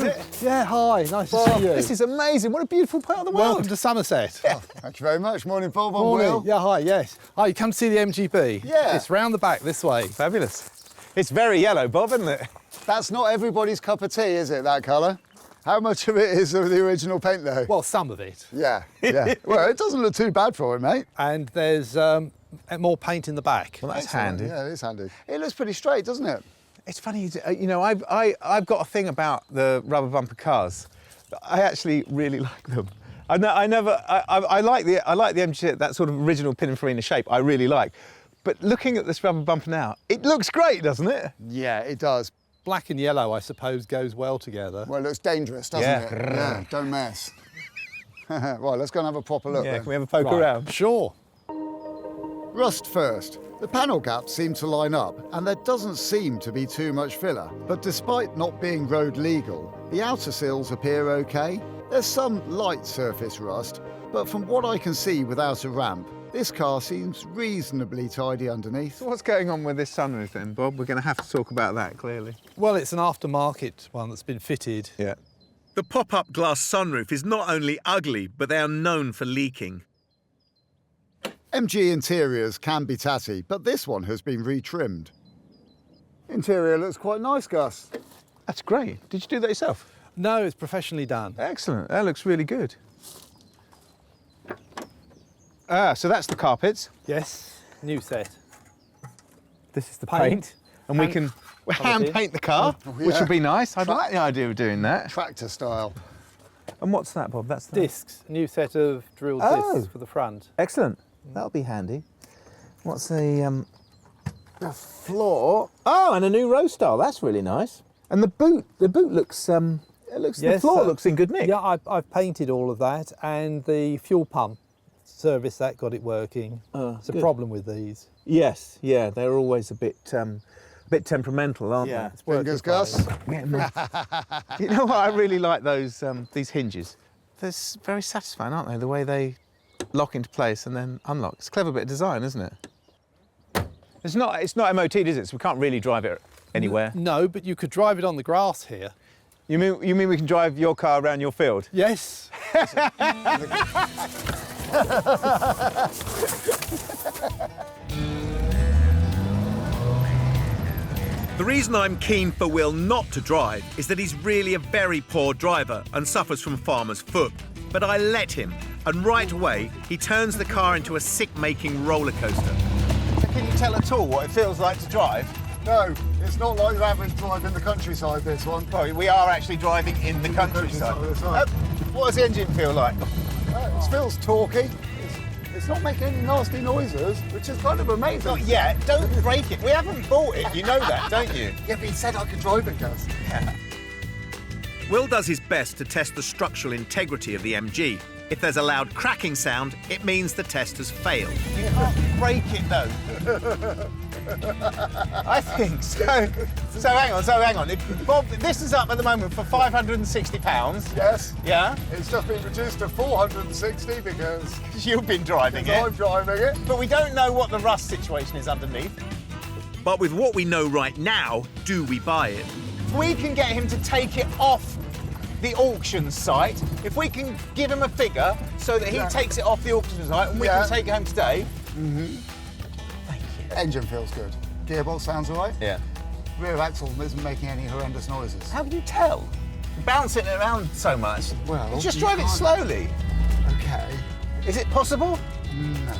is it? Yeah, hi, nice Bob, to see you. this is amazing. What a beautiful part of the world. Welcome to Somerset. Yeah. Thank you very much. Morning, Bob. I'm Morning. Will. Yeah, hi, yes. Hi, you come to see the MGB? Yeah. It's round the back this way. Fabulous. It's very yellow, Bob, isn't it? That's not everybody's cup of tea, is it, that colour? How much of it is of the original paint, though? Well, some of it. Yeah, yeah. Well, it doesn't look too bad for it, mate. And there's more paint in the back. Well, that's Excellent. handy. Yeah, it is handy. It looks pretty straight, doesn't it? It's funny, you know, I've got a thing about the rubber bumper cars. I actually really like them. I like the MG, that sort of original Pininfarina shape. I really like. But looking at this rubber bumper now, it looks great, doesn't it? Yeah, it does. Black and yellow, I suppose, goes well together. Well, it looks dangerous, doesn't Yeah. it? Yeah, don't mess. Right, let's go and have a proper look Yeah, then. can we have a poke Right. around? Sure. Rust first. The panel gaps seem to line up, and there doesn't seem to be too much filler. But despite not being road legal, the outer sills appear okay. There's some light surface rust, but from what I can see without a ramp, this car seems reasonably tidy underneath. So what's going on with this sunroof then, Bob? We're going to have to talk about that, clearly. Well, it's an aftermarket one that's been fitted. Yeah. The pop-up glass sunroof is not only ugly, but they are known for leaking. MG interiors can be tatty, but this one has been retrimmed. Interior looks quite nice, Gus. That's great. Did you do that yourself? No, it's professionally done. Excellent. That looks really good. Ah, so that's the carpets. Yes, new set. This is the Paint. paint. And we can hand paint the car, which yeah. would be nice. I'd like the idea of doing that. Tractor style. And what's that, Bob? That's the... Discs, new set of drilled Oh. discs for the front. Excellent. That'll be handy. What's the floor? Oh, and a new row style. That's really nice. And the boot looks the Yes, floor looks in good nick. Yeah, I've painted all of that, and the fuel pump service that got it working. It's a good. problem with these. Yes, yeah, they're always a bit temperamental, aren't Yeah, they? it's working Fingers, Gus. Yeah, you know what? I really like these hinges. They're very satisfying, aren't they? The way they lock into place and then unlock. It's a clever bit of design, isn't it? It's not MOT'd, is it? So we can't really drive it anywhere. No, but you could drive it on the grass here. You mean we can drive your car around your field? Yes. The reason I'm keen for Will not to drive is that he's really a very poor driver and suffers from farmer's foot. But I let him, and right away, he turns the car into a sick-making roller coaster. Can you tell at all what it feels like to drive? No, it's not like your average drive in the countryside, this one. Well, we are actually driving in the countryside. What does the engine feel like? It feels torquey. It's not making any nasty noises, which is kind of amazing. Not yet. Don't break it. We haven't bought it. You know that, don't you? Yeah, but he said I could drive it, Gus. Will does his best to test the structural integrity of the MG. If there's a loud cracking sound, it means the test has failed. You can't break it though. I think so. So hang on. Bob, this is up at the moment for £560. Yes. Yeah? It's just been reduced to 460 because You've been driving it. I'm driving it. But we don't know what the rust situation is underneath. But with what we know right now, do we buy it? If we can get him to take it off the auction site, if we can give him a figure so that he takes it off the auction site and we Yeah. can take it home today. Engine feels good. Gearbox sounds all right. Yeah. Rear axle isn't making any horrendous noises. How can you tell? Bouncing it around so much. Well, Just you drive it can't- slowly. Okay. Is it possible? No.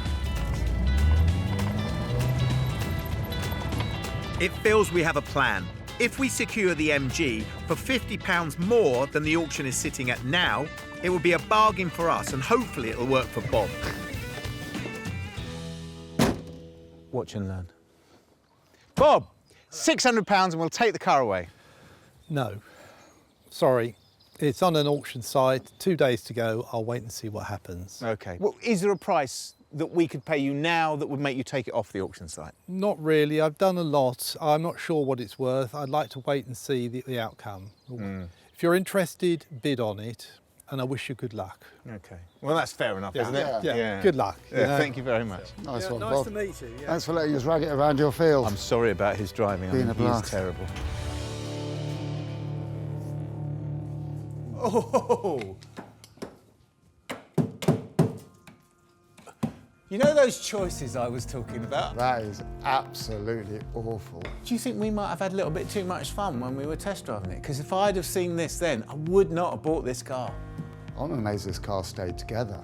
It feels we have a plan. If we secure the MG for £50 more than the auction is sitting at now, it will be a bargain for us and hopefully it'll work for Bob. Watch and learn. Bob, £600 and we'll take the car away. No. Sorry. It's on an auction site. 2 days to go. I'll wait and see what happens. Okay. Well, is there a price that we could pay you now that would make you take it off the auction site? Not really. I've done a lot. I'm not sure what it's worth. I'd like to wait and see the outcome. If you're interested, bid on it, and I wish you good luck. Okay. Well, that's fair enough, isn't it? Yeah. Good luck. you Yeah, know. thank you very much. Nice one, nice Bob. to meet you. Yeah. Thanks for letting us rag it around your field. I'm sorry about his driving. I Been mean, a he is blast. terrible. Oh! You know those choices I was talking about? That is absolutely awful. Do you think we might have had a little bit too much fun when we were test driving it? Because if I'd have seen this then, I would not have bought this car. I'm amazed this car stayed together.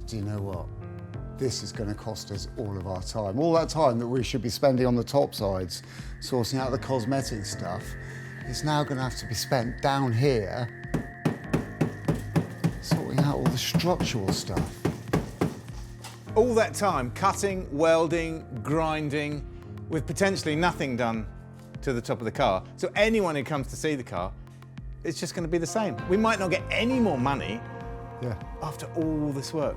Do you know what? This is going to cost us all of our time. All that time that we should be spending on the top sides, sourcing out the cosmetic stuff, is now going to have to be spent down here, sorting out all the structural stuff. All that time cutting, welding, grinding, with potentially nothing done to the top of the car. So anyone who comes to see the car, it's just going to be the same. We might not get any more money after all this work.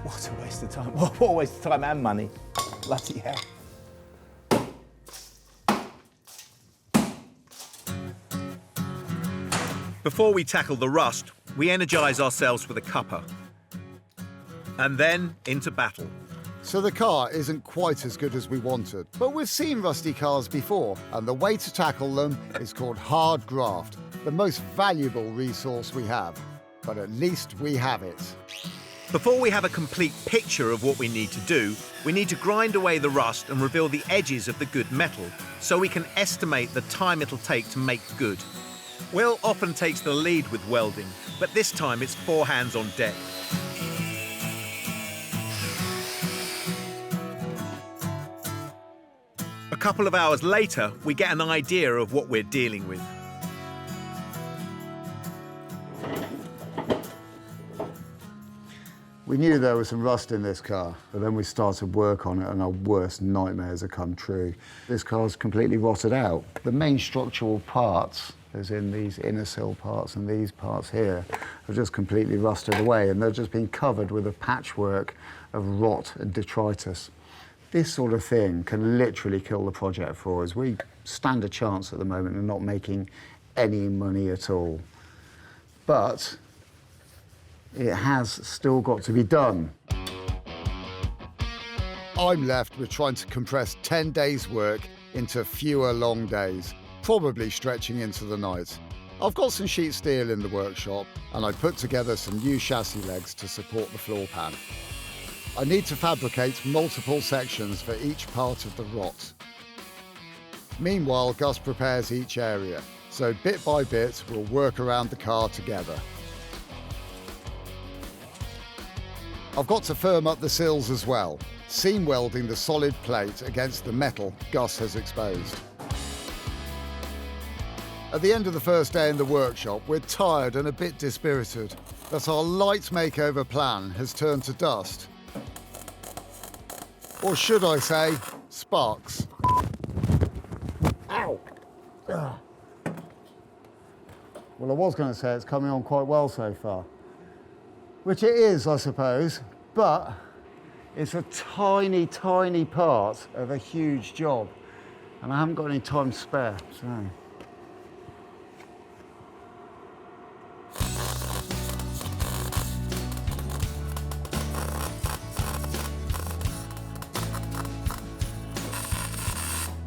What a waste of time. What a waste of time and money. Bloody hell. Before we tackle the rust, we energise ourselves with a cuppa. And then into battle. So the car isn't quite as good as we wanted, but we've seen rusty cars before, and the way to tackle them is called hard graft, the most valuable resource we have. But at least we have it. Before we have a complete picture of what we need to do, we need to grind away the rust and reveal the edges of the good metal, so we can estimate the time it'll take to make good. Will often takes the lead with welding, but this time it's 4 hands on deck. A couple of hours later, we get an idea of what we're dealing with. We knew there was some rust in this car, but then we started work on it and our worst nightmares have come true. This car's completely rotted out. The main structural parts, as in these inner sill parts and these parts here, have just completely rusted away, and they've just been covered with a patchwork of rot and detritus. This sort of thing can literally kill the project for us. We stand a chance at the moment of not making any money at all. But it has still got to be done. I'm left with trying to compress 10 days' work into fewer long days, probably stretching into the night. I've got some sheet steel in the workshop, and I put together some new chassis legs to support the floor pan. I need to fabricate multiple sections for each part of the rot. Meanwhile, Gus prepares each area, so bit by bit we'll work around the car together. I've got to firm up the sills as well, seam welding the solid plate against the metal Gus has exposed. At the end of the first day in the workshop, we're tired and a bit dispirited that our light makeover plan has turned to dust. Or should I say, sparks. Ow! Ugh. Well, I was going to say it's coming on quite well so far. Which it is, I suppose, but it's a tiny, tiny part of a huge job. And I haven't got any time to spare, so.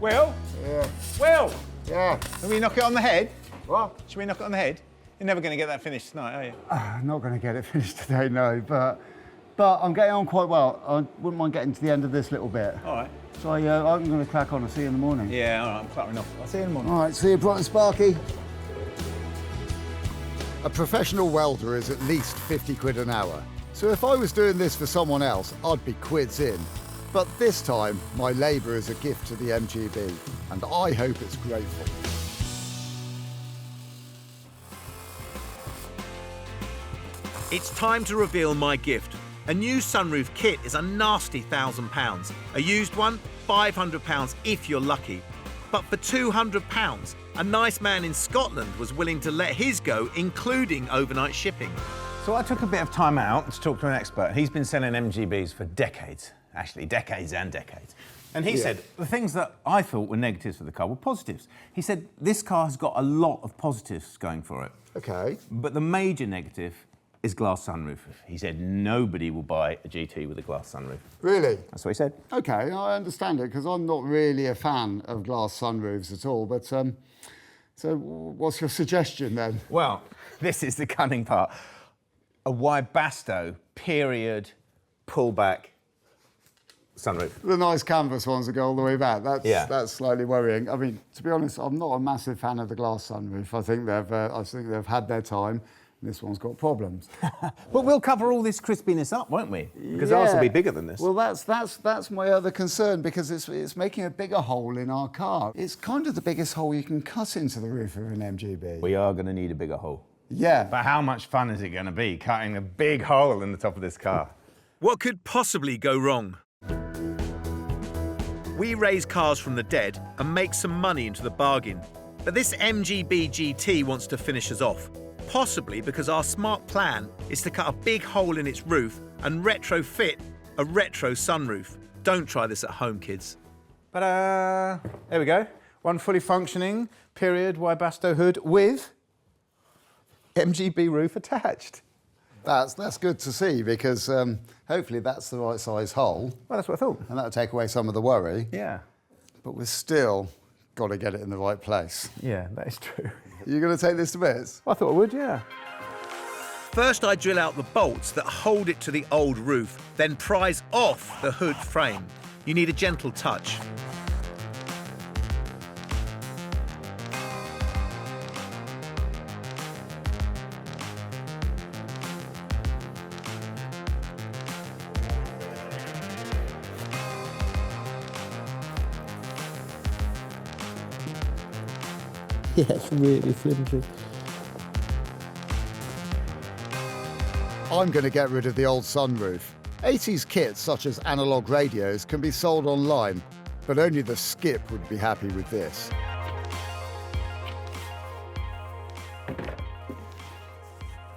Will? Yeah. Will! Yeah. Can we knock it on the head? What? Should we knock it on the head? You're never going to get that finished tonight, are you? I'm not going to get it finished today, no, but I'm getting on quite well. I wouldn't mind getting to the end of this little bit. All right. So I'm going to crack on. I'll see you in the morning. Yeah, all right, I'm clattering off. I'll see you in the morning. All right, see you bright and sparky. A professional welder is at least 50 quid an hour. So if I was doing this for someone else, I'd be quids in. But this time, my labour is a gift to the MGB, and I hope it's grateful. It's time to reveal my gift. A new sunroof kit is a nasty £1,000. A used one, £500 if you're lucky. But for £200, a nice man in Scotland was willing to let his go, including overnight shipping. So I took a bit of time out to talk to an expert. He's been selling MGBs for decades, actually decades and decades. And he said the things that I thought were negatives for the car were positives. He said this car has got a lot of positives going for it. Okay. But the major negative is glass sunroof. He said nobody will buy a GT with a glass sunroof. Really? That's what he said. Okay, I understand it, because I'm not really a fan of glass sunroofs at all, but So what's your suggestion then? Well, this is the cunning part. A Webasto period pullback sunroof. The nice canvas ones that go all the way back. That's slightly worrying. I mean, to be honest, I'm not a massive fan of the glass sunroof. I think they've had their time. This one's got problems. But we'll cover all this crispiness up, won't we? Because ours will be bigger than this. Well, that's my other concern, because it's making a bigger hole in our car. It's kind of the biggest hole you can cut into the roof of an MGB. We are going to need a bigger hole. Yeah. But how much fun is it going to be cutting a big hole in the top of this car? What could possibly go wrong? We raise cars from the dead and make some money into the bargain. But this MGB GT wants to finish us off. Possibly because our smart plan is to cut a big hole in its roof and retrofit a retro sunroof. Don't try this at home, kids. There we go. One fully functioning period Webasto hood with MGB roof attached. That's good to see, because hopefully that's the right size hole. Well, that's what I thought. And that'll take away some of the worry. Yeah. But we've still got to get it in the right place. Yeah, that is true. You're going to take this to bits? I thought I would, yeah. First, I drill out the bolts that hold it to the old roof, then prise off the hood frame. You need a gentle touch. Yeah, it's really flimsy. I'm going to get rid of the old sunroof. 80s kits such as analog radios can be sold online, but only the skip would be happy with this.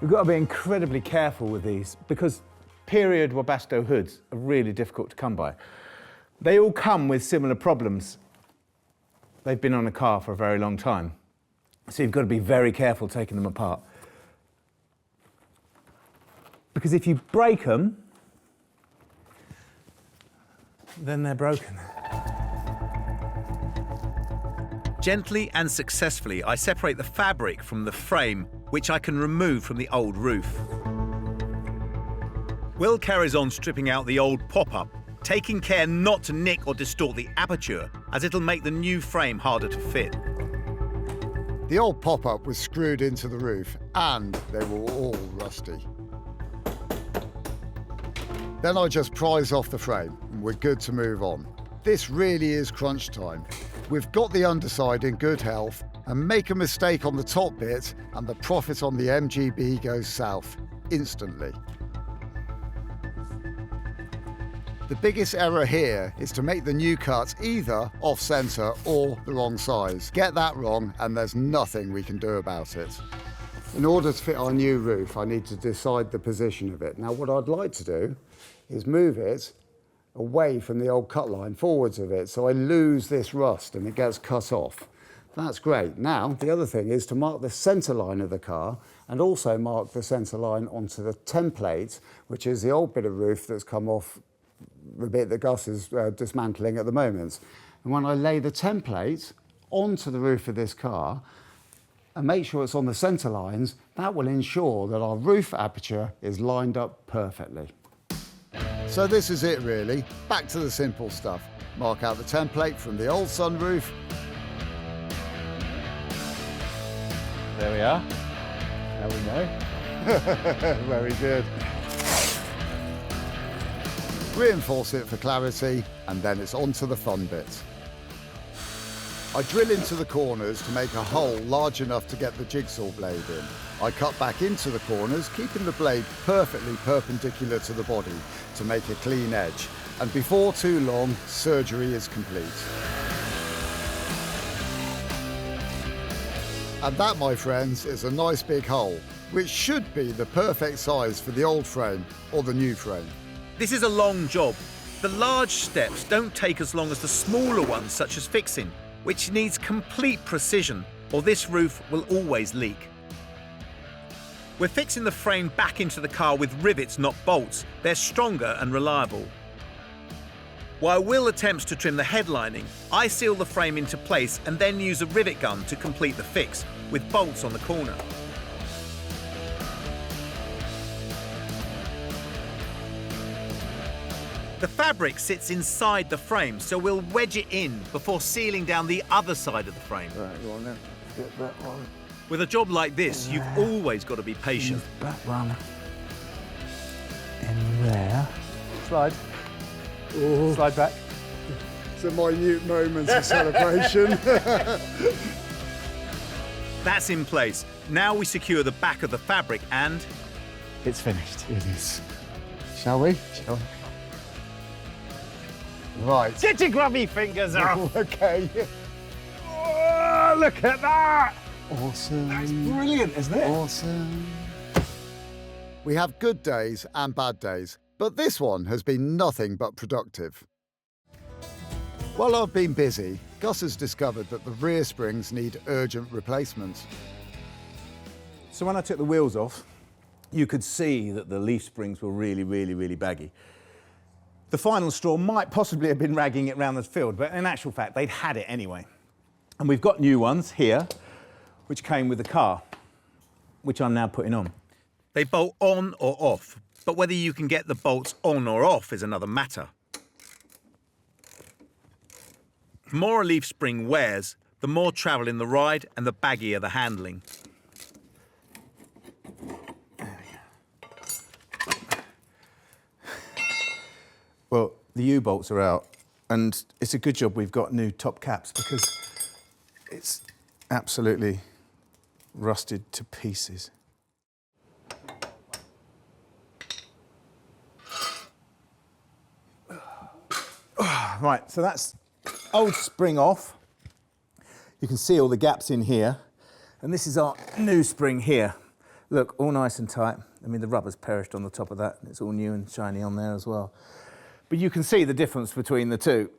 We've got to be incredibly careful with these, because period Webasto hoods are really difficult to come by. They all come with similar problems. They've been on a car for a very long time. So you've got to be very careful taking them apart. Because if you break them, then they're broken. Gently and successfully, I separate the fabric from the frame, which I can remove from the old roof. Will carries on stripping out the old pop-up, taking care not to nick or distort the aperture, as it'll make the new frame harder to fit. The old pop-up was screwed into the roof, and they were all rusty. Then I just prise off the frame, and we're good to move on. This really is crunch time. We've got the underside in good health, and make a mistake on the top bit, and the profit on the MGB goes south, instantly. The biggest error here is to make the new cut either off-centre or the wrong size. Get that wrong and there's nothing we can do about it. In order to fit our new roof, I need to decide the position of it. Now, what I'd like to do is move it away from the old cut line, forwards of it, so I lose this rust and it gets cut off. That's great. Now, the other thing is to mark the centre line of the car and also mark the centre line onto the template, which is the old bit of roof that's come off the bit that Gus is dismantling at the moment. And when I lay the template onto the roof of this car and make sure it's on the centre lines, that will ensure that our roof aperture is lined up perfectly. So this is it really. Back to the simple stuff. Mark out the template from the old sunroof. There we are. Now we know. Very good. Reinforce it for clarity, and then it's on to the fun bit. I drill into the corners to make a hole large enough to get the jigsaw blade in. I cut back into the corners, keeping the blade perfectly perpendicular to the body to make a clean edge. And before too long, surgery is complete. And that, my friends, is a nice big hole, which should be the perfect size for the old frame or the new frame. This is a long job. The large steps don't take as long as the smaller ones, such as fixing, which needs complete precision, or this roof will always leak. We're fixing the frame back into the car with rivets, not bolts. They're stronger and reliable. While Will attempts to trim the headlining, I seal the frame into place and then use a rivet gun to complete the fix, with bolts on the corner. The fabric sits inside the frame, so we'll wedge it in before sealing down the other side of the frame. Right, go on then. Get that one. With a job like this, you've always got to be patient. That one. In there. Slide. Oh, Slide back. it's a minute moment of celebration. That's in place. Now we secure the back of the fabric and... It's finished. It is. Shall we? Shall we? Right. Get your grubby fingers off. Okay. Oh, look at that. Awesome. That's brilliant, isn't it? Awesome. We have good days and bad days, but this one has been nothing but productive. While I've been busy, Gus has discovered that the rear springs need urgent replacements. So when I took the wheels off, you could see that the leaf springs were really baggy. The final straw might possibly have been ragging it around the field, but in actual fact, they'd had it anyway. And we've got new ones here, which came with the car, which I'm now putting on. They bolt on or off, but whether you can get the bolts on or off is another matter. The more a leaf spring wears, the more travel in the ride and the baggier the handling. Well, the U-bolts are out, and it's a good job we've got new top caps because it's absolutely rusted to pieces. Right, so that's old spring off. You can see all the gaps in here, and this is our new spring here. Look, all nice and tight. I mean, the rubber's perished on the top of that. It's all new and shiny on there as well. But you can see the difference between the two.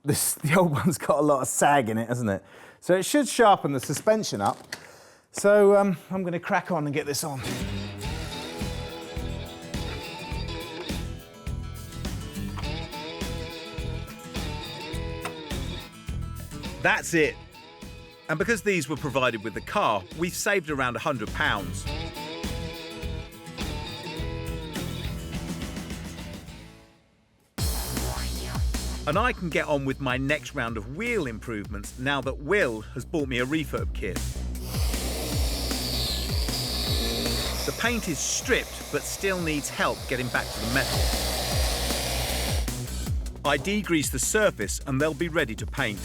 The old one's got a lot of sag in it, hasn't it? So it should sharpen the suspension up. So I'm going to crack on and get this on. That's it. And because these were provided with the car, we've saved around £100. And I can get on with my next round of wheel improvements now that Will has bought me a refurb kit. The paint is stripped, but still needs help getting back to the metal. I degrease the surface and they'll be ready to paint.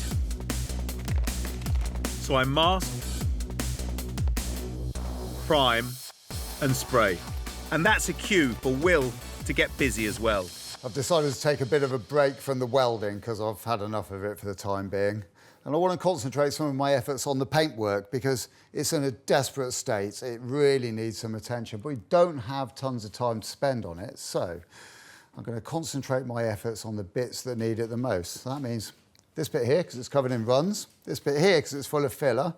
So I mask, prime, and spray. And that's a cue for Will to get busy as well. I've decided to take a bit of a break from the welding because I've had enough of it for the time being. And I want to concentrate some of my efforts on the paintwork because it's in a desperate state. It really needs some attention, but we don't have tons of time to spend on it. So I'm going to concentrate my efforts on the bits that need it the most. So that means this bit here because it's covered in runs, this bit here because it's full of filler,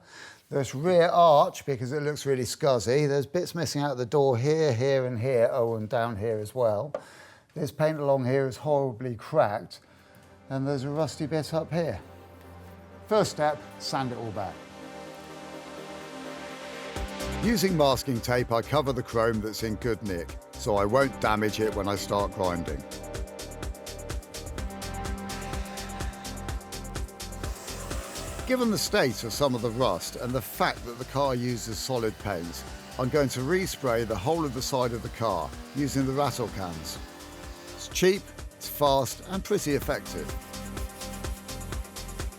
this rear arch because it looks really scuzzy, there's bits missing out the door here, here and here, oh, and down here as well. This paint along here is horribly cracked, and there's a rusty bit up here. First step, sand it all back. Using masking tape, I cover the chrome that's in good nick, so I won't damage it when I start grinding. Given the state of some of the rust and the fact that the car uses solid paint, I'm going to respray the whole of the side of the car using the rattle cans. It's cheap, it's fast and pretty effective.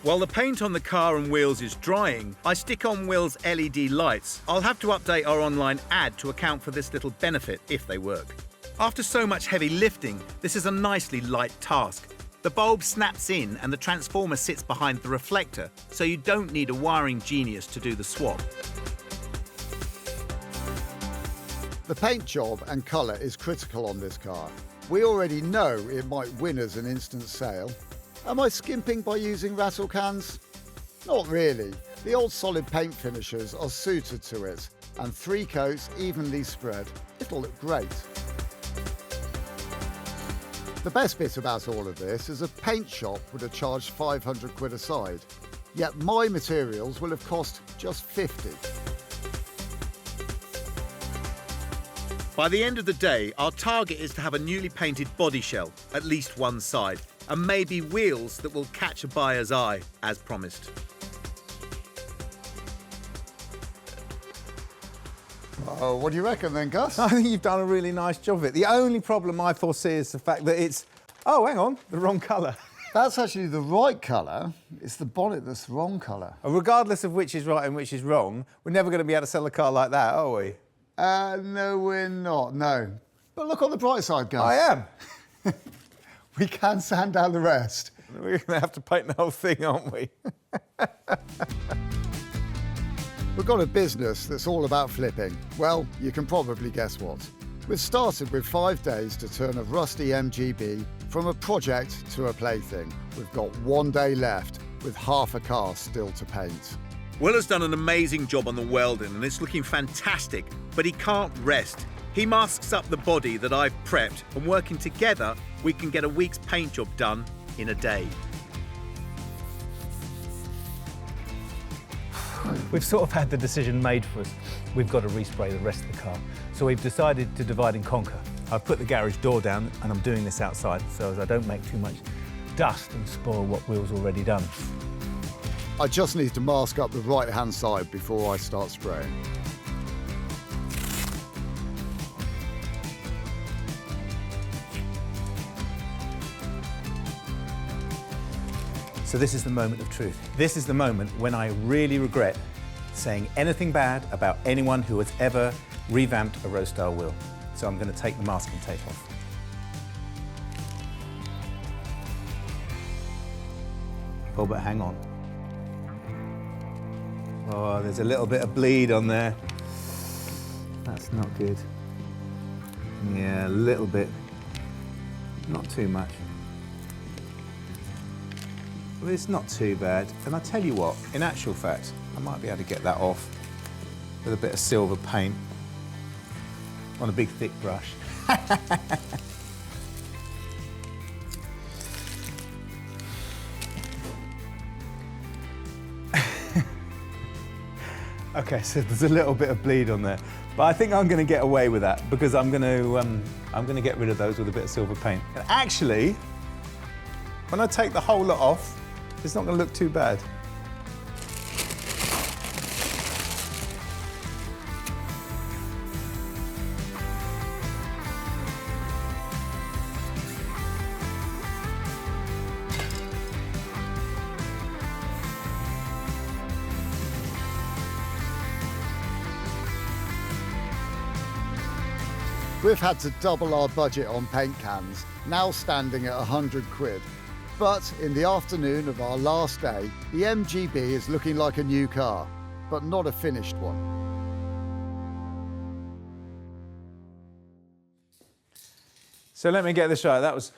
While the paint on the car and wheels is drying, I stick on Will's LED lights. I'll have to update our online ad to account for this little benefit if they work. After so much heavy lifting, this is a nicely light task. The bulb snaps in and the transformer sits behind the reflector, so you don't need a wiring genius to do the swap. The paint job and colour is critical on this car. We already know it might win as an instant sale. Am I skimping by using rattle cans? Not really. The old solid paint finishers are suited to it, and 3 coats evenly spread. It'll look great. The best bit about all of this is a paint shop would have charged 500 quid a side, yet my materials will have cost just 50. By the end of the day, our target is to have a newly painted body shell, at least one side, and maybe wheels that will catch a buyer's eye, as promised. Oh, what do you reckon then, Gus? I think you've done a really nice job of it. The only problem I foresee is the fact that it's, oh, hang on, the wrong colour. That's actually the right colour. It's the bonnet that's the wrong colour. Regardless of which is right and which is wrong, we're never going to be able to sell a car like that, are we? No, we're not, no. But look on the bright side, Gus. I am. We can sand down the rest. We're going to have to paint the whole thing, aren't we? We've got a business that's all about flipping. Well, you can probably guess what. We've started with 5 days to turn a rusty MGB from a project to a plaything. We've got 1 day left with half a car still to paint. Will has done an amazing job on the welding and it's looking fantastic, but he can't rest. He masks up the body that I've prepped, and working together, we can get a week's paint job done in a day. We've sort of had the decision made for us. We've got to respray the rest of the car. So we've decided to divide and conquer. I've put the garage door down and I'm doing this outside so as I don't make too much dust and spoil what Will's already done. I just need to mask up the right-hand side before I start spraying. So this is the moment of truth. This is the moment when I really regret saying anything bad about anyone who has ever revamped a road-style wheel. So I'm going to take the masking tape off. Oh, but hang on. Oh, there's a little bit of bleed on there. That's not good. Yeah, a little bit. Not too much. Well, it's not too bad. And I tell you what, in actual fact, I might be able to get that off with a bit of silver paint on a big thick brush. Okay, so there's a little bit of bleed on there, but I think I'm going to get away with that because I'm going to get rid of those with a bit of silver paint. And actually, when I take the whole lot off, it's not going to look too bad. We've had to double our budget on paint cans, now standing at 100 quid. But in the afternoon of our last day, the MGB is looking like a new car, but not a finished one. So let me get this right. That was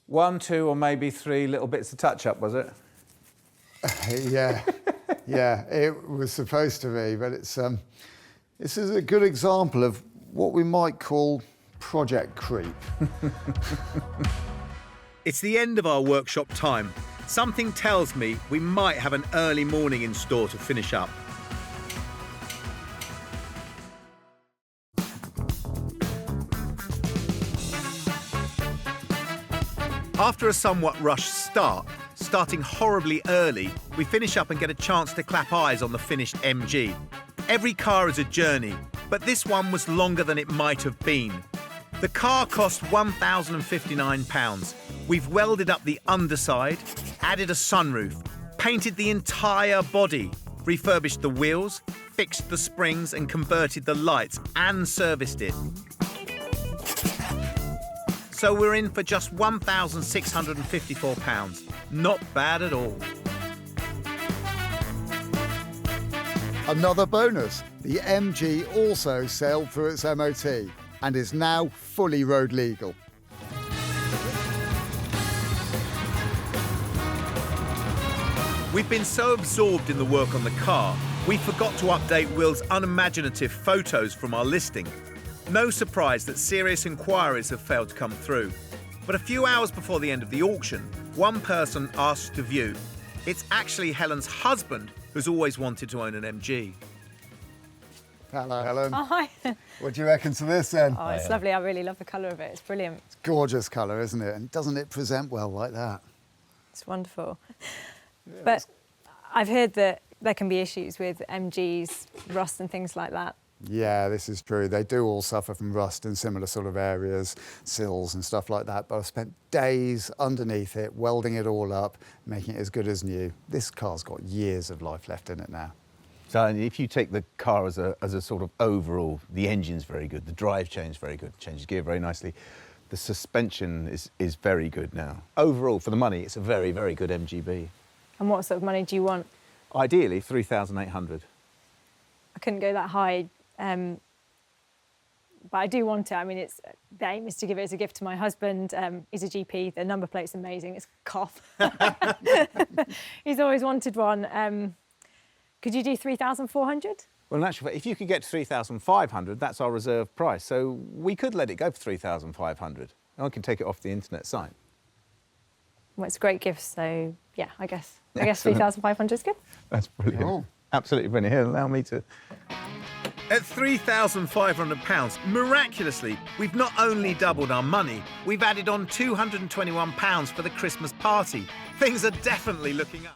1, 2, or maybe 3 little bits of touch-up, was it? Yeah, it was supposed to be, but this is a good example of what we might call project creep. It's the end of our workshop time. Something tells me we might have an early morning in store to finish up. After a somewhat rushed start, starting horribly early, we finish up and get a chance to clap eyes on the finished MG. Every car is a journey, but this one was longer than it might have been. The car cost £1,059. We've welded up the underside, added a sunroof, painted the entire body, refurbished the wheels, fixed the springs and converted the lights and serviced it. So we're in for just £1,654. Not bad at all. Another bonus, the MG also sailed through its MOT and is now fully road legal. We've been so absorbed in the work on the car, we forgot to update Will's unimaginative photos from our listing. No surprise that serious inquiries have failed to come through. But a few hours before the end of the auction, one person asked to view. It's actually Helen's husband who's always wanted to own an MG. Hello, Helen. Oh, hi. What do you reckon to this then? Oh, it's lovely. I really love the colour of it. It's brilliant. It's gorgeous colour, isn't it? And doesn't it present well like that? It's wonderful. But I've heard that there can be issues with MGs, rust and things like that. Yeah, this is true. They do all suffer from rust in similar sort of areas, sills and stuff like that. But I've spent days underneath it, welding it all up, making it as good as new. This car's got years of life left in it now. So if you take the car as a sort of overall, the engine's very good, the drive chain's very good, changes gear very nicely. The suspension is very good now. Overall, for the money, it's a very, very good MGB. And what sort of money do you want? Ideally, 3,800. I couldn't go that high, but I do want it. I mean, the aim is to give it as a gift to my husband. He's a GP. The number plate's amazing. It's cough. He's always wanted one. Could you do 3,400? Well, in actual fact, if you could get to 3,500, that's our reserve price. So we could let it go for 3,500. And I can take it off the internet site. Well, it's a great gift, so yeah, I guess Excellent. 3,500 is good. That's brilliant. Cool. Absolutely brilliant. Here, allow me to... At £3,500, miraculously, we've not only doubled our money, we've added on £221 for the Christmas party. Things are definitely looking up.